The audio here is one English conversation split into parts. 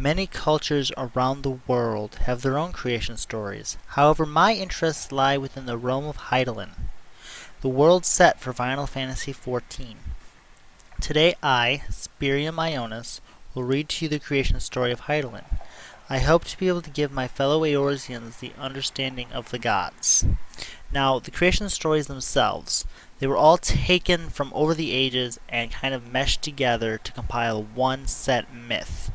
Many cultures around the world have their own creation stories. However, my interests lie within the realm of Hydaelyn, the world set for Final Fantasy XIV. Today I, Spirium Ionis, will read to you the creation story of Hydaelyn. I hope to be able to give my fellow Eorzeans the understanding of the gods. Now, the creation stories themselves, they were all taken from over the ages and kind of meshed together to compile one set myth.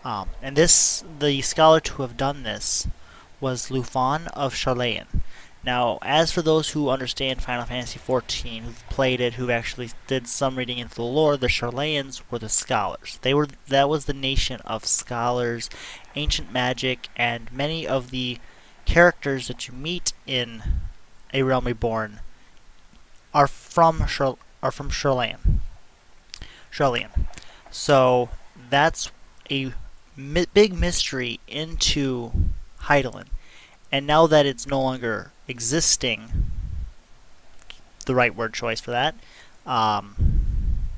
The scholar to have done this was Lufon of Charlayan. Now, as for those who understand Final Fantasy XIV, who've played it, who actually did some reading into the lore, the Charlayans were the scholars. That was the nation of scholars, ancient magic, and many of the characters that you meet in A Realm Reborn are from Charlayan. So that's a big mystery into Hydaelyn. And now that it's no longer existing, the right word choice for that,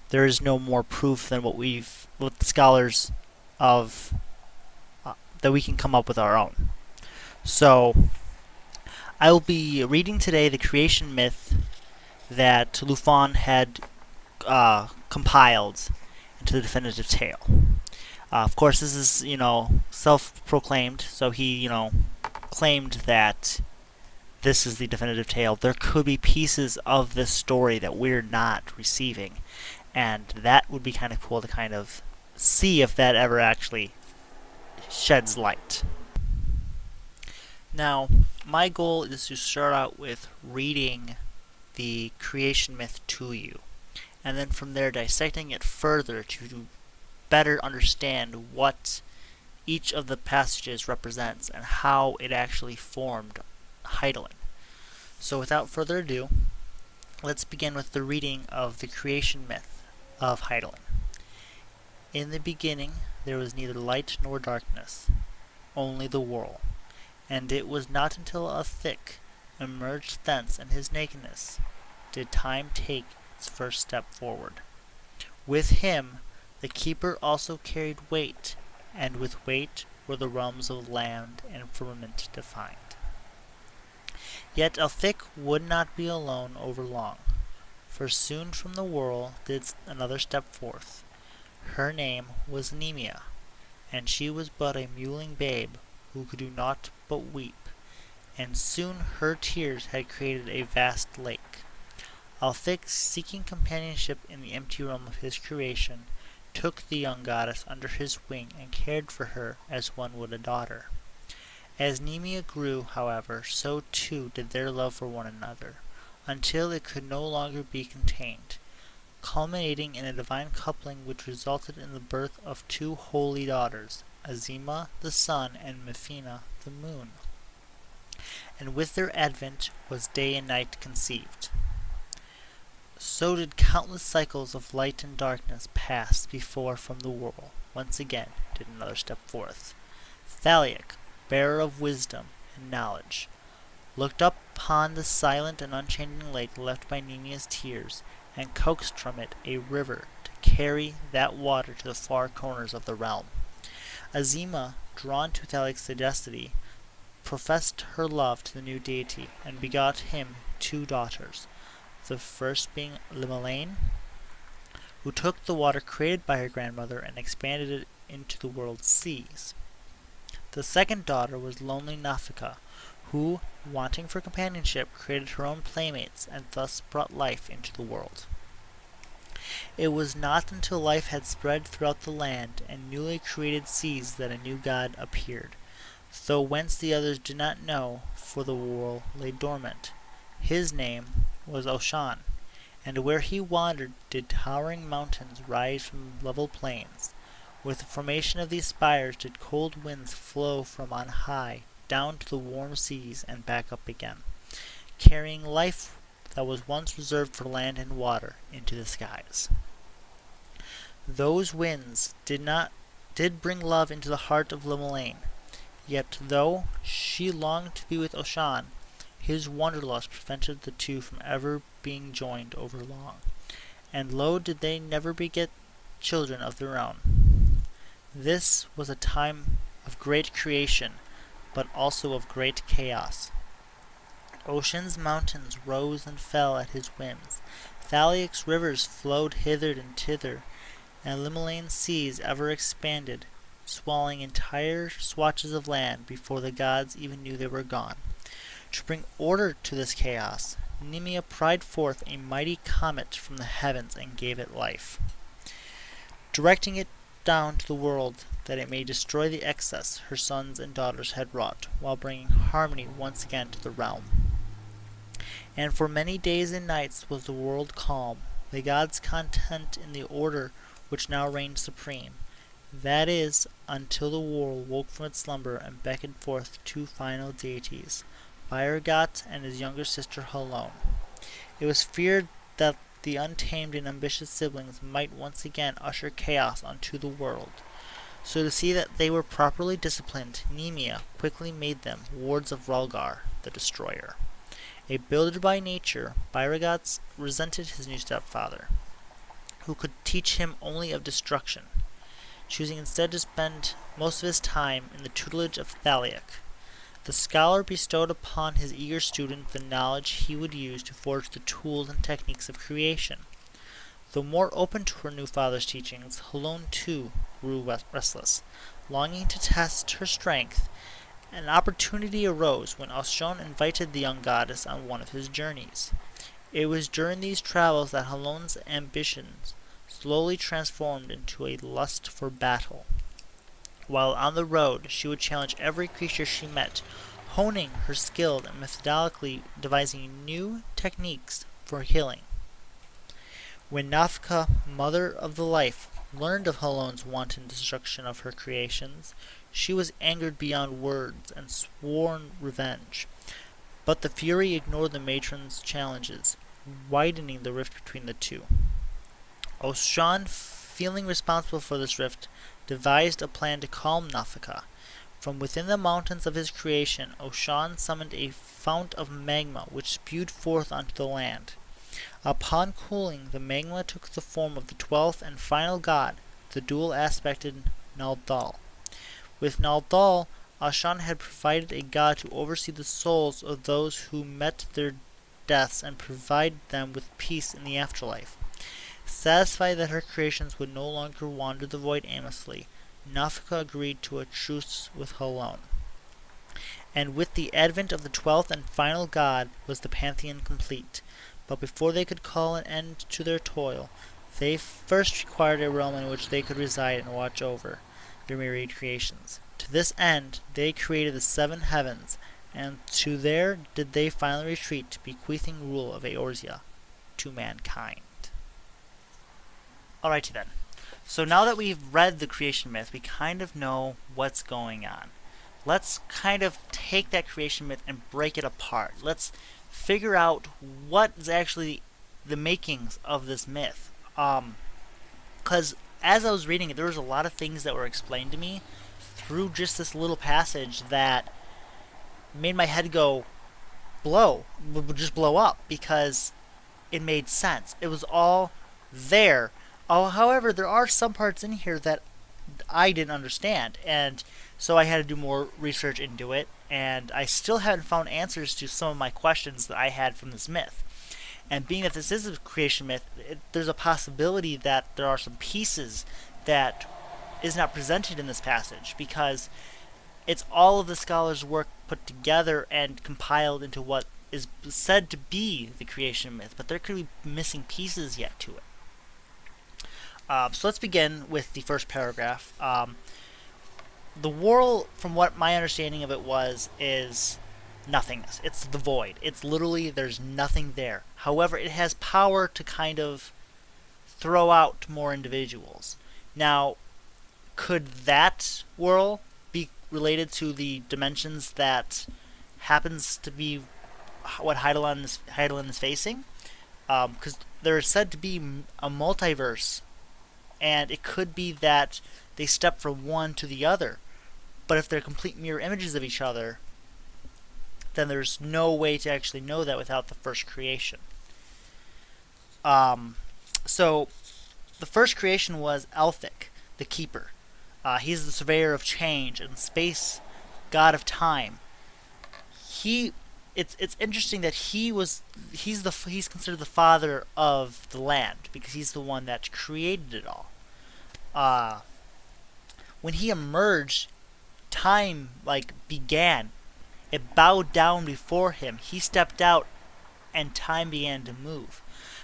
there is no more proof than what the scholars of that we can come up with our own. So I will be reading today the creation myth that Lufon had compiled into the definitive tale. Of course, this is, self-proclaimed, so he, claimed that this is the definitive tale. There could be pieces of this story that we're not receiving, and that would be kind of cool to kind of see if that ever actually sheds light. Now, my goal is to start out with reading the creation myth to you, and then from there dissecting it further to better understand what each of the passages represents and how it actually formed Hydaelyn. So without further ado, let's begin with the reading of the creation myth of Hydaelyn. In the beginning there was neither light nor darkness, only the whirl, and it was not until Elphick emerged thence in his nakedness did time take its first step forward. With him the keeper also carried weight, and with weight were the realms of land and firmament defined. Yet Elphick would not be alone over long, for soon from the whirl did another step forth. Her name was Nemea, and she was but a mewling babe who could do naught but weep, and soon her tears had created a vast lake. Elphick, seeking companionship in the empty realm of his creation, took the young goddess under his wing and cared for her as one would a daughter. As Nemea grew, however, so too did their love for one another, until it could no longer be contained, culminating in a divine coupling which resulted in the birth of two holy daughters, Azima the sun and Mefina the moon. And with their advent was day and night conceived. So did countless cycles of light and darkness pass before from the whirl once again did another step forth. Thaliac, bearer of wisdom and knowledge, looked up upon the silent and unchanging lake left by Nemea's tears, and coaxed from it a river to carry that water to the far corners of the realm. Azima, drawn to Thaliac's sagacity, professed her love to the new deity, and begot him two daughters, the first being Limelaine, who took the water created by her grandmother and expanded it into the world's seas. The second daughter was lonely Nafika, who, wanting for companionship, created her own playmates and thus brought life into the world. It was not until life had spread throughout the land and newly created seas that a new god appeared, though whence the others did not know, for the whirl lay dormant. His name was Oshan, and where he wandered did towering mountains rise from level plains. With the formation of these spires did cold winds flow from on high down to the warm seas and back up again, carrying life that was once reserved for land and water into the skies. Those winds did bring love into the heart of Limelaine, yet though she longed to be with Oshan, his wanderlust prevented the two from ever being joined over long, and lo did they never beget children of their own. This was a time of great creation, but also of great chaos. Ocean's mountains rose and fell at his whims. Thalic's rivers flowed hither and thither, and Limnaean seas ever expanded, swallowing entire swatches of land before the gods even knew they were gone. To bring order to this chaos, Nemea pried forth a mighty comet from the heavens and gave it life, directing it down to the world that it may destroy the excess her sons and daughters had wrought, while bringing harmony once again to the realm. And for many days and nights was the world calm, the gods content in the order which now reigned supreme. That is, until the world woke from its slumber and beckoned forth two final deities, Byrgat and his younger sister Halone. It was feared that the untamed and ambitious siblings might once again usher chaos onto the world. So to see that they were properly disciplined, Nemea quickly made them wards of Rulgar, the destroyer. A builder by nature, Byrgat resented his new stepfather, who could teach him only of destruction, choosing instead to spend most of his time in the tutelage of Thalic. The scholar bestowed upon his eager student the knowledge he would use to forge the tools and techniques of creation. Though more open to her new father's teachings, Halone too grew restless, longing to test her strength. An opportunity arose when Oshun invited the young goddess on one of his journeys. It was during these travels that Halone's ambitions slowly transformed into a lust for battle. While on the road, she would challenge every creature she met, honing her skill and methodically devising new techniques for healing. When Nafka, mother of the life, learned of Halone's wanton destruction of her creations, she was angered beyond words and swore revenge. But the fury ignored the matron's challenges, widening the rift between the two. Oshun, feeling responsible for this rift, devised a plan to calm Nafka. From within the mountains of his creation, Oshun summoned a fount of magma which spewed forth onto the land. Upon cooling, the magma took the form of the 12th and final god, the dual-aspected Naldal. With Naldal, Oshun had provided a god to oversee the souls of those who met their deaths and provide them with peace in the afterlife. Satisfied that her creations would no longer wander the void aimlessly, Nafka agreed to a truce with Halone. And with the advent of the 12th and final god was the pantheon complete. But before they could call an end to their toil, they first required a realm in which they could reside and watch over their myriad creations. To this end, they created the 7 heavens, and to there did they finally retreat, bequeathing rule of Eorzea to mankind. Alrighty then. So now that we've read the creation myth, we kind of know what's going on. Let's kind of take that creation myth and break it apart. Let's figure out what is actually the makings of this myth. Because as I was reading it, there was a lot of things that were explained to me through just this little passage that made my head go would just blow up, because it made sense. It was all there. Oh, however, there are some parts in here that I didn't understand, and so I had to do more research into it, and I still haven't found answers to some of my questions that I had from this myth. And being that this is a creation myth, there's a possibility that there are some pieces that is not presented in this passage, because it's all of the scholars' work put together and compiled into what is said to be the creation myth, but there could be missing pieces yet to it. So let's begin with the first paragraph. The world, from what my understanding of it was, is nothingness. It's the void. It's literally, there's nothing there. However, it has power to kind of throw out more individuals. Now, could that world be related to the dimensions that happens to be what Heidelin is facing? Because there is said to be a multiverse, and it could be that they step from one to the other. But if they're complete mirror images of each other, then there's no way to actually know that without the first creation. So the first creation was Elphic, the keeper. He's the surveyor of change and space god of time. He it's interesting that he's considered the father of the land because he's the one that created it all. Uh, when he emerged, time like began. It bowed down before him. He stepped out and time began to move.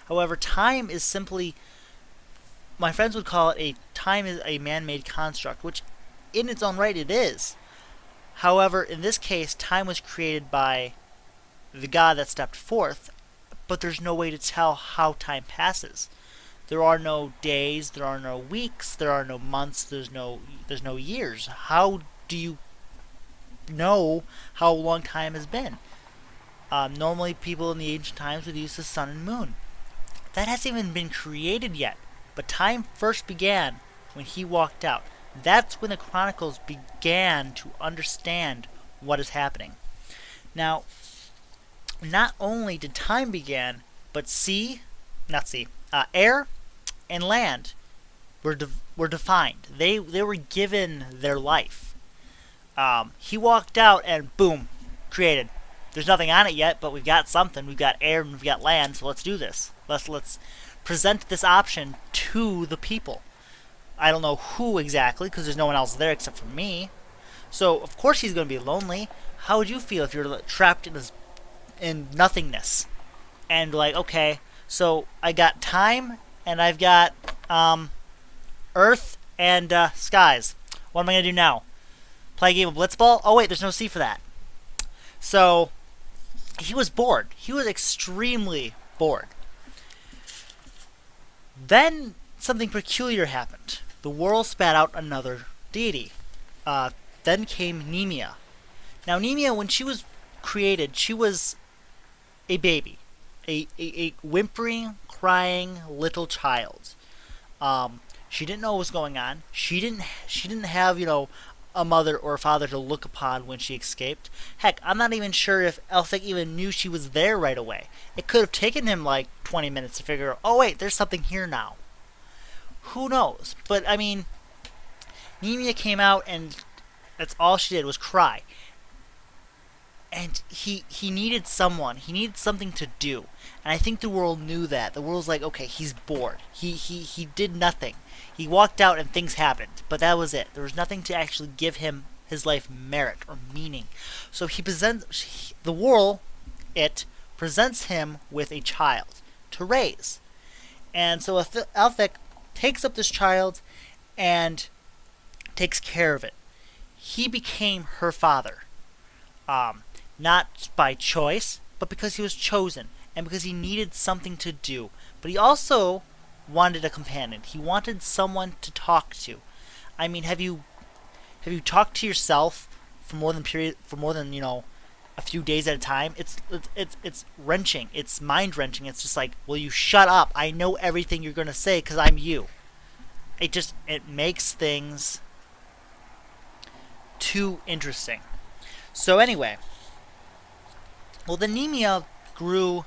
However, time is simply, my friends would call it time is a man-made construct, which in its own right it is. However, in this case, time was created by the God that stepped forth, but there's no way to tell how time passes. There are no days, there are no weeks, there are no months, there's no years. How do you know how long time has been? Normally, people in the ancient times would use the sun and moon. That hasn't even been created yet. But time first began when he walked out. That's when the Chronicles began to understand what is happening. Now, not only did time begin, but air and land were defined. They were given their life. He walked out and boom, created. There's nothing on it yet, but we've got something. We've got air and we've got land, so let's do this. Let's present this option to the people. I don't know who exactly, because there's no one else there except for me. So of course he's going to be lonely. How would you feel if you're trapped in nothingness? And like, okay, so I got time and I've got earth and skies. What am I going to do now? Play a game of blitzball? Oh wait, there's no C for that. So he was bored. He was extremely bored. Then something peculiar happened. The world spat out another deity. Then came Nemea. Now Nemea, when she was created, she was a baby. A whimpering, crying little child. She didn't know what was going on. She didn't have, a mother or a father to look upon when she escaped. Heck, I'm not even sure if Elphick even knew she was there right away. It could have taken him like 20 minutes to figure out, oh wait, there's something here now. Who knows? But, I mean, Nemea came out and that's all she did was cry. And he needed someone. He needed something to do. And I think the world knew that. The world's like, okay, he's bored. He did nothing. He walked out and things happened. But that was it. There was nothing to actually give him his life merit or meaning. So the world, it presents him with a child to raise. And so Elphick takes up this child and takes care of it. He became her father. Not by choice, but because he was chosen, and because he needed something to do. But he also wanted a companion. He wanted someone to talk to. I mean, have you talked to yourself for more than a few days at a time? It's wrenching. It's mind wrenching. It's just like, will you shut up? I know everything you're gonna say because I'm you. It makes things too interesting. So anyway. Well, the Nemea grew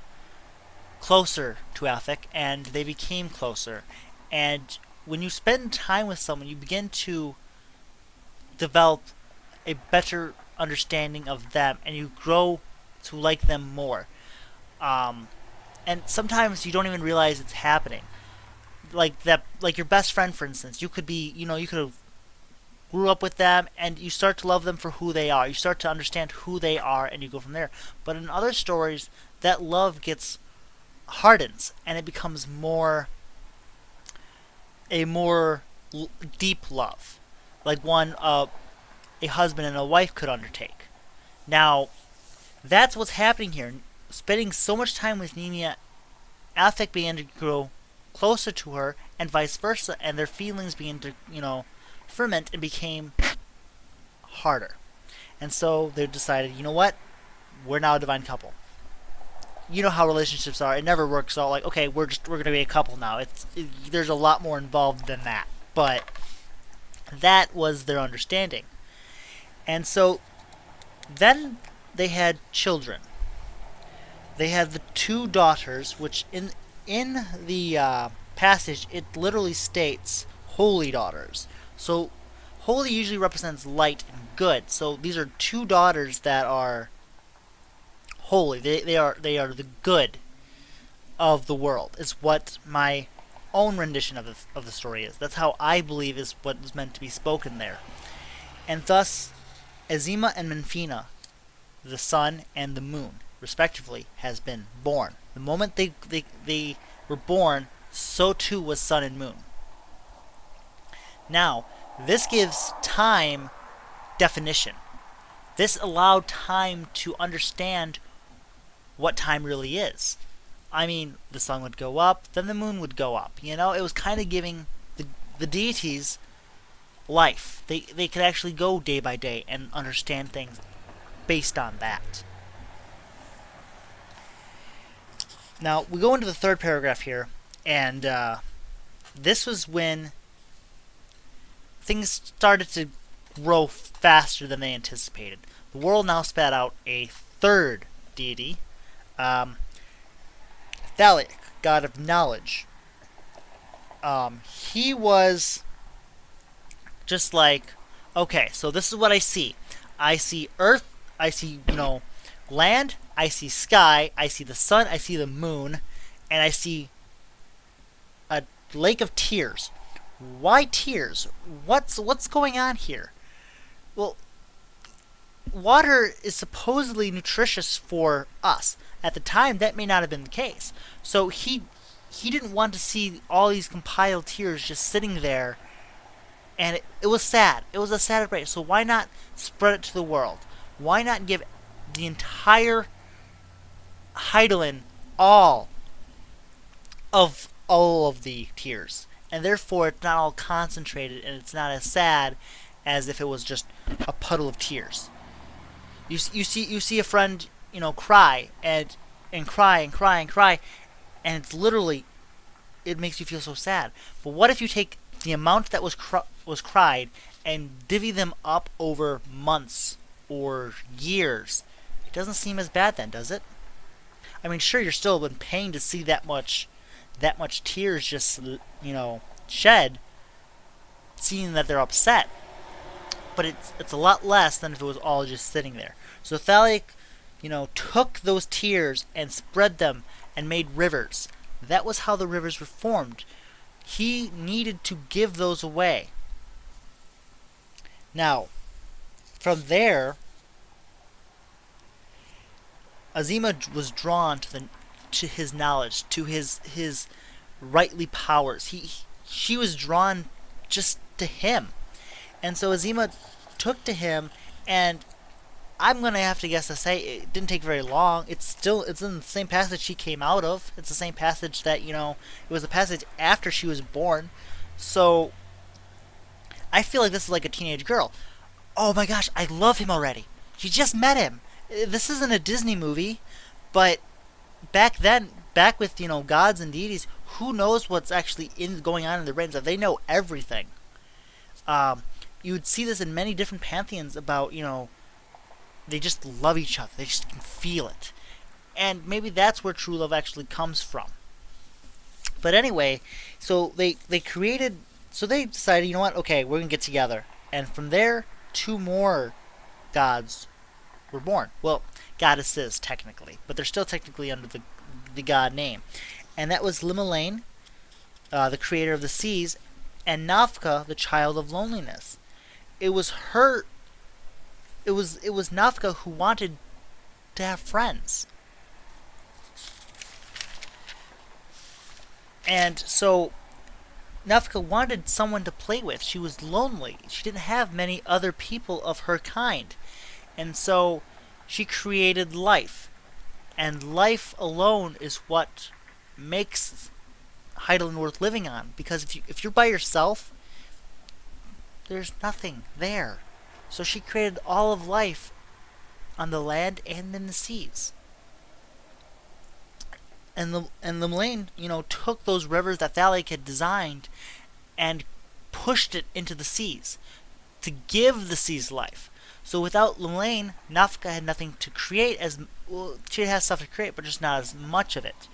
closer to Elphick, and they became closer. And when you spend time with someone, you begin to develop a better understanding of them, and you grow to like them more. And sometimes you don't even realize it's happening. Like your best friend, for instance, you could have grew up with them and you start to love them for who they are. You start to understand who they are and you go from there. But in other stories, that love hardens and it becomes a more deep love. Like one a husband and a wife could undertake. Now, that's what's happening here. Spending so much time with Nemea, Elphick began to grow closer to her and vice versa, and their feelings began to, ferment and became harder. And so they decided, you know what? We're now a divine couple. You know how relationships are. It never works out like, okay, we're going to be a couple now. There's a lot more involved than that. But that was their understanding. And so then they had children. They had the two daughters, which in the passage, it literally states holy daughters. So, Holy usually represents light and good. So these are two daughters that are holy. They are the good of the world. Is what my own rendition of the story is. That's how I believe is what is meant to be spoken there. And thus, Azima and Menfina, the sun and the moon, respectively, has been born. The moment they were born, so too was sun and moon. Now, this gives time definition. This allowed time to understand what time really is. I mean, the sun would go up, then the moon would go up. You know, it was kind of giving the deities life. They could actually go day by day and understand things based on that. Now, we go into the third paragraph here, and this was when things started to grow faster than they anticipated. The world now spat out a third deity, Thalic, god of knowledge. He was just like, okay, so this is what I see. I see earth, I see, land, I see sky, I see the sun, I see the moon, and I see a lake of tears. Why tears? What's going on here? Well, water is supposedly nutritious for us. At the time, that may not have been the case. So he didn't want to see all these compiled tears just sitting there, and it was sad. It was a sad break. So why not spread it to the world? Why not give the entire Heidelin all of the tears? And therefore, it's not all concentrated, and it's not as sad as if it was just a puddle of tears. You see a friend, cry and cry and cry and cry, and it's literally, it makes you feel so sad. But what if you take the amount that was cried and divvy them up over months or years? It doesn't seem as bad then, does it? I mean, sure, you're still in pain to see that much tears just, shed, seeing that they're upset. But it's a lot less than if it was all just sitting there. So Thalic, took those tears and spread them and made rivers. That was how the rivers were formed. He needed to give those away. Now, from there, Azima was drawn to his knowledge, to his rightly powers. She was drawn just to him. And so Azima took to him, and I'm going to have to guess to say it didn't take very long. It's in the same passage she came out of. It's the same passage that, it was the passage after she was born. So I feel like this is like a teenage girl. Oh my gosh, I love him already. She just met him. This isn't a Disney movie, but back then, back with, gods and deities, who knows what's actually going on in their brains? They know everything. You would see this in many different pantheons about, they just love each other. They just can feel it. And maybe that's where true love actually comes from. But anyway, so they decided, okay, we're going to get together. And from there, 2 more gods were born. Well, goddesses, technically. But they're still technically under the god name. And that was Limelaine, the creator of the seas, and Nafka, the child of loneliness. It was Nafka who wanted to have friends. And so Nafka wanted someone to play with. She was lonely. She didn't have many other people of her kind. And so she created life. And life alone is what makes Heidelin worth living on. Because if you're by yourself, there's nothing there. So she created all of life on the land and in the seas. And the Limelaine, took those rivers that Thalic had designed and pushed it into the seas to give the seas life. So without Limelaine, Nafka had nothing to create she has stuff to create, but just not as much of it.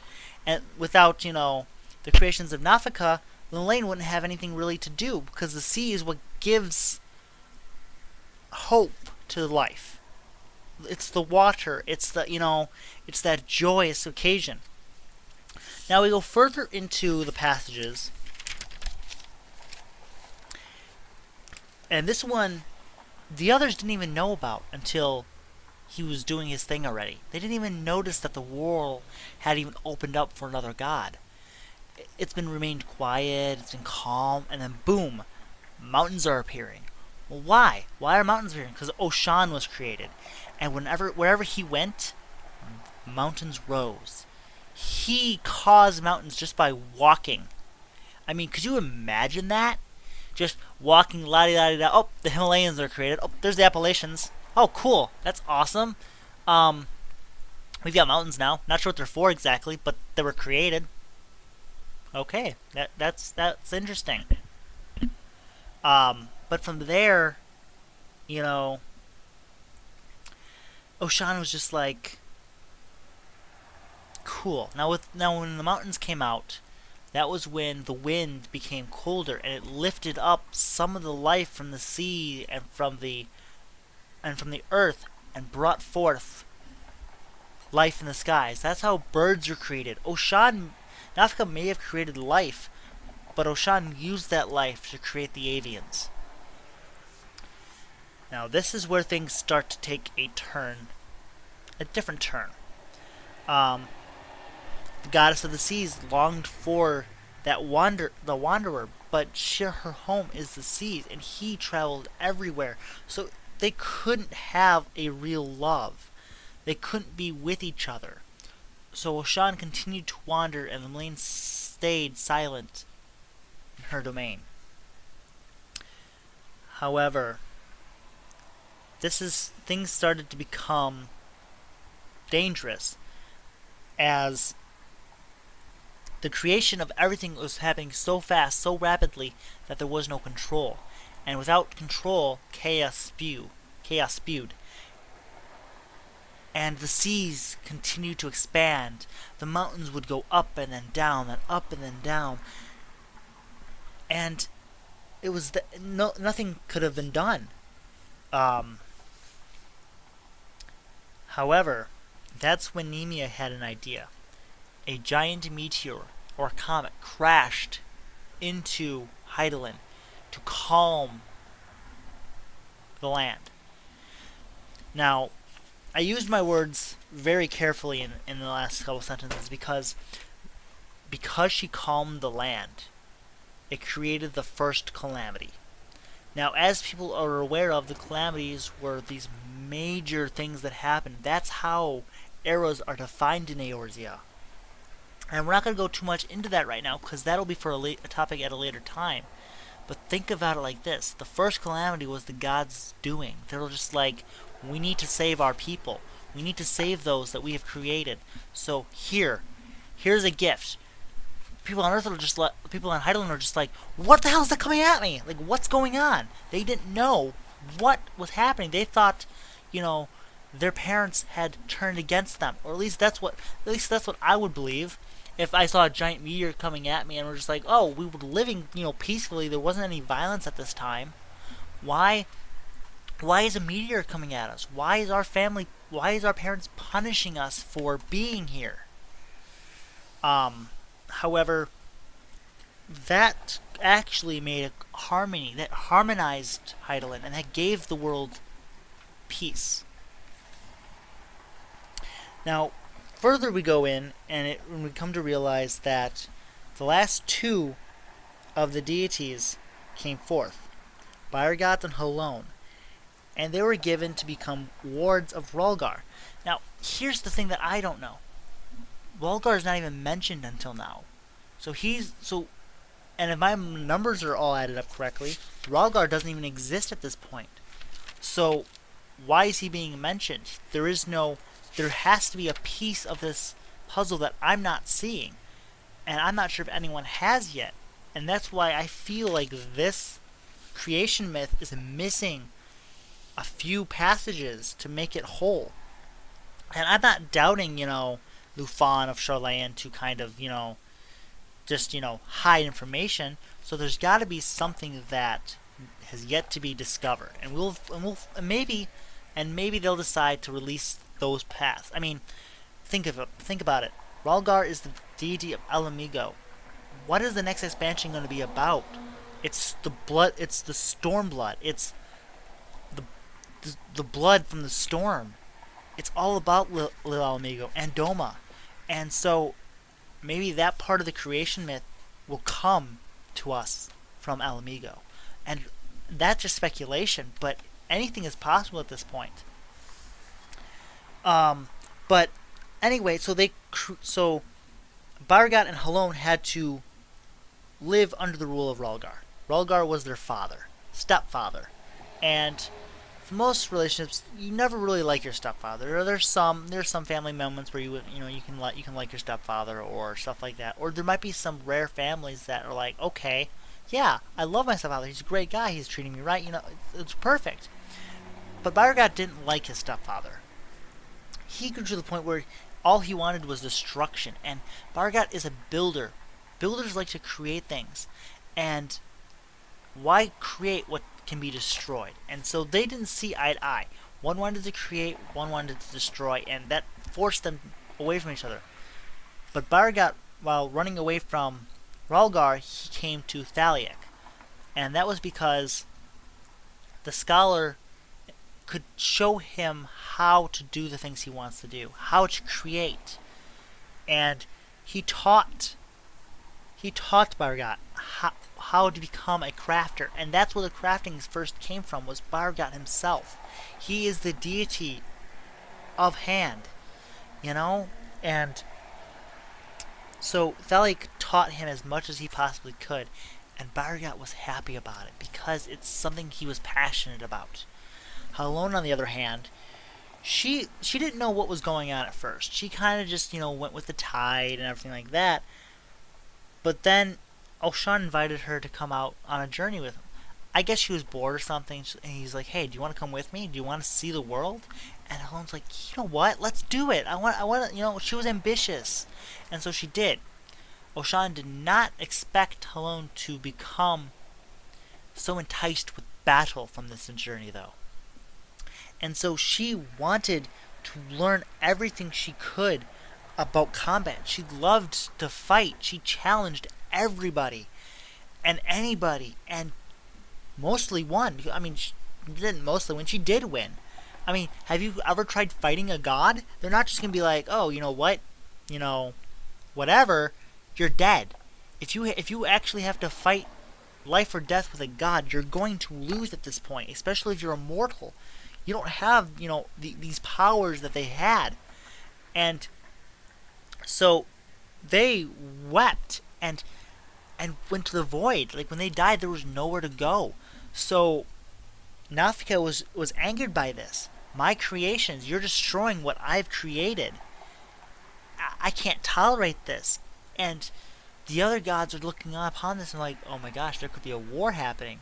And without, the creations of Nafka, Limelaine wouldn't have anything really to do, because the sea is what gives hope to life. It's the water. It's the, it's that joyous occasion. Now we go further into the passages, and this one the others didn't even know about until he was doing his thing already. They didn't even notice that the world had even opened up for another god. It's been remained quiet, it's been calm, and then boom, mountains are appearing. Well, why? Why are mountains appearing? Because Oshan was created. And wherever he went, mountains rose. He caused mountains just by walking. I mean, could you imagine that? Just walking la-di-da-di-da. Oh, the Himalayas are created. Oh, there's the Appalachians. Oh, cool. That's awesome. We've got mountains now. Not sure what they're for exactly, but they were created. Okay, that's interesting. But from there, Oshan was just like, cool. Now when the mountains came out, that was when the wind became colder and it lifted up some of the life from the sea and from the earth and brought forth life in the skies. That's how birds were created. Nafka may have created life, but Oshan used that life to create the avians. Now this is where things start to take a different turn. The goddess of the seas longed for the wanderer, but her home is the seas, and he traveled everywhere. So they couldn't have a real love. They couldn't be with each other. So Oshan continued to wander, and the Malayan stayed silent in her domain. However, things started to become dangerous as the creation of everything was happening so fast, so rapidly, that there was no control. And without control, chaos spewed. And the seas continued to expand. The mountains would go up and then down, then up and then down. And it was nothing could have been done. However, that's when Nemea had an idea. A giant meteor or comet crashed into Heidelin to calm the land. Now, I used my words very carefully in the last couple sentences because she calmed the land, it created the first calamity. Now, as people are aware of, the calamities were these major things that happened. That's how eras are defined in Eorzea. And we're not going to go too much into that right now because that'll be for a topic at a later time. But think about it like this. The first calamity was the gods doing. They were just like, we need to save our people. We need to save those that we have created. So here's a gift. People on Earth are just like, people on Heidelin are just like, what the hell is that coming at me? Like, what's going on? They didn't know what was happening. They thought, their parents had turned against them, or at least that's what I would believe. If I saw a giant meteor coming at me and we're just like, oh, we were living, peacefully, there wasn't any violence at this time. Why is a meteor coming at us? Why is our parents punishing us for being here? However, that actually made a harmony, that harmonized Heidelin, and that gave the world peace. Now, further we go in, and we come to realize that the last two of the deities came forth, Byrgat and Holon, and they were given to become wards of Rolgar. Now, here's the thing that I don't know. Rolgar is not even mentioned until now. And if my numbers are all added up correctly, Rolgar doesn't even exist at this point. So, why is he being mentioned? There has to be a piece of this puzzle that I'm not seeing. And I'm not sure if anyone has yet. And that's why I feel like this creation myth is missing a few passages to make it whole. And I'm not doubting, Lufan of Charlayan to kind of, just, hide information. So there's got to be something that has yet to be discovered, and maybe they'll decide to release those paths. I mean, think about it. Ralgar is the deity of El Amigo. What is the next expansion going to be about? It's the blood. It's the storm blood. It's the the blood from the storm. It's all about Lil El Amigo and Doma, and so maybe that part of the creation myth will come to us from El Amigo, and that's just speculation. But anything is possible at this point. But anyway, so Bargat and Halone had to live under the rule of Ralgar. Ralgar was their father, stepfather, and for most relationships, you never really like your stepfather. Or there's some family moments where you can like your stepfather or stuff like that. Or there might be some rare families that are like, okay, yeah, I love my stepfather. He's a great guy. He's treating me right. It's perfect. But Bargat didn't like his stepfather. He grew to the point where all he wanted was destruction. And Bargat is a builder. Builders like to create things, and why create what can be destroyed? And so they didn't see eye to eye. One wanted to create, one wanted to destroy, and that forced them away from each other. But Bargat, while running away from Ralgar, he came to Thaliak, and that was because the scholar could show him how to do the things he wants to do, how to create, and he taught Bargat how to become a crafter, and that's where the crafting first came from, was Bargat himself. He is the deity of hand, and so Thaliak taught him as much as he possibly could, and Bargat was happy about it because it's something he was passionate about. Halone, on the other hand, she didn't know what was going on at first. She kind of just went with the tide and everything like that. But then Oshan invited her to come out on a journey with him. I guess she was bored or something, and he's like, "Hey, do you want to come with me? Do you want to see the world?" And Halone's like, "You know what? Let's do it. I want. She was ambitious, and so she did. Oshan did not expect Halone to become so enticed with battle from this journey, though, and so she wanted to learn everything she could about combat. She loved to fight. She challenged everybody and anybody, and mostly won. I mean, she didn't mostly win. She did win. I mean, have you ever tried fighting a god? They're not just gonna be like, "Oh, you know what, whatever." You're dead. If you actually have to fight life or death with a god, you're going to lose at this point. Especially if you're immortal. You don't have these powers that they had, and so they wept and went to the void. Like when they died, there was nowhere to go. So Nafika was angered by this. My creations, you're destroying what I've created. I can't tolerate this. And the other gods are looking upon this and like, oh my gosh, there could be a war happening.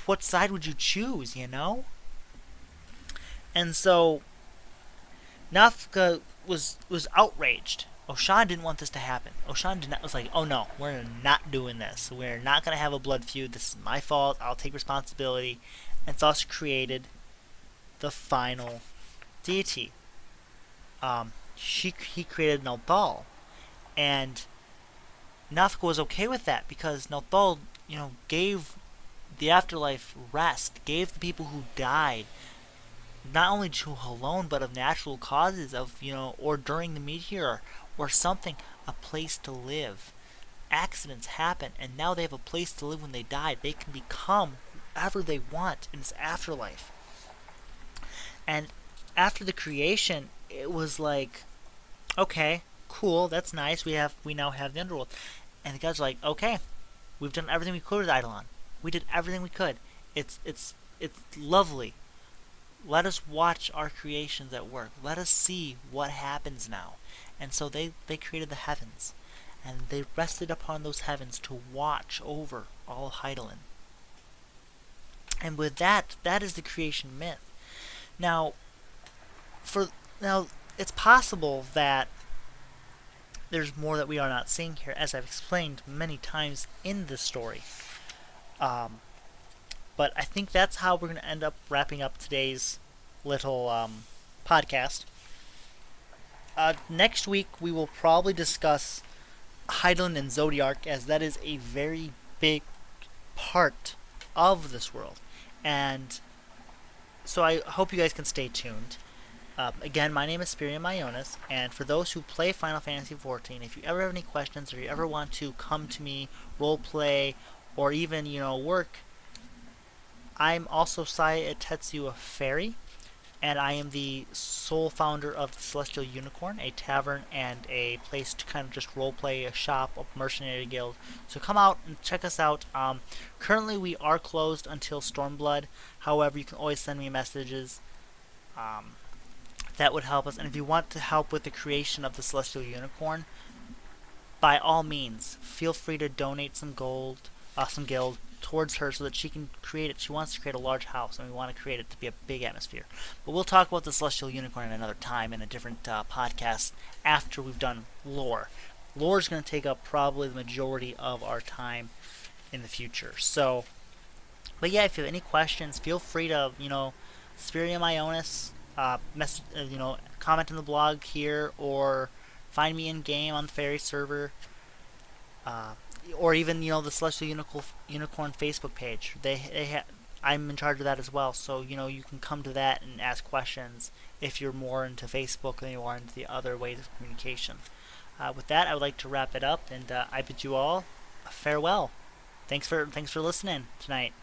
What side would you choose? And so Nafika was outraged. Oshan didn't want this to happen. Oshan was like, "Oh no, we're not doing this. We're not going to have a blood feud. This is my fault. I'll take responsibility." And thus created the final deity. He created Nalthal, and Nafika was okay with that because Nalthal, gave the afterlife rest, gave the people who died, not only to Halone, but of natural causes, or during the meteor or something, a place to live. Accidents happen, and now they have a place to live when they die. They can become whoever they want in this afterlife. And after the creation, it was like, okay, cool, that's nice. We now have the underworld. And the guys are like, okay, we've done everything we could with Eidolon. We did everything we could. It's lovely. Let us watch our creations at work. Let us see what happens now. And so they created the heavens. And they rested upon those heavens to watch over all Hydaelyn. And with that is the creation myth. Now, it's possible that there's more that we are not seeing here, as I've explained many times in this story. Um, but I think that's how we're going to end up wrapping up today's little podcast. Next week, we will probably discuss Hydaelyn and Zodiark, as that is a very big part of this world. And so I hope you guys can stay tuned. Again, my name is Spirium Ionis, and for those who play Final Fantasy XIV, if you ever have any questions or you ever want to come to me, role play, or even work, I'm also Saya Tetsuya Fairy, and I am the sole founder of the Celestial Unicorn, a tavern and a place to kind of just roleplay, a shop, a mercenary guild. So come out and check us out. Currently, we are closed until Stormblood. However, you can always send me messages. Um, that would help us. And if you want to help with the creation of the Celestial Unicorn, by all means, feel free to donate some gold, some guild towards her so that she can create it. She wants to create a large house, and we want to create it to be a big atmosphere. But we'll talk about the Celestial Unicorn at another time in a different podcast after we've done lore. Lore is going to take up probably the majority of our time in the future. So, but yeah, if you have any questions, feel free to Spirium Ionis, comment in the blog here, or find me in game on the Fairy server, uh, or even the Celestial Unicorn Facebook page. I'm in charge of that as well, so you can come to that and ask questions if you're more into Facebook than you are into the other ways of communication. With that, I would like to wrap it up, and I bid you all a farewell. Thanks for listening tonight.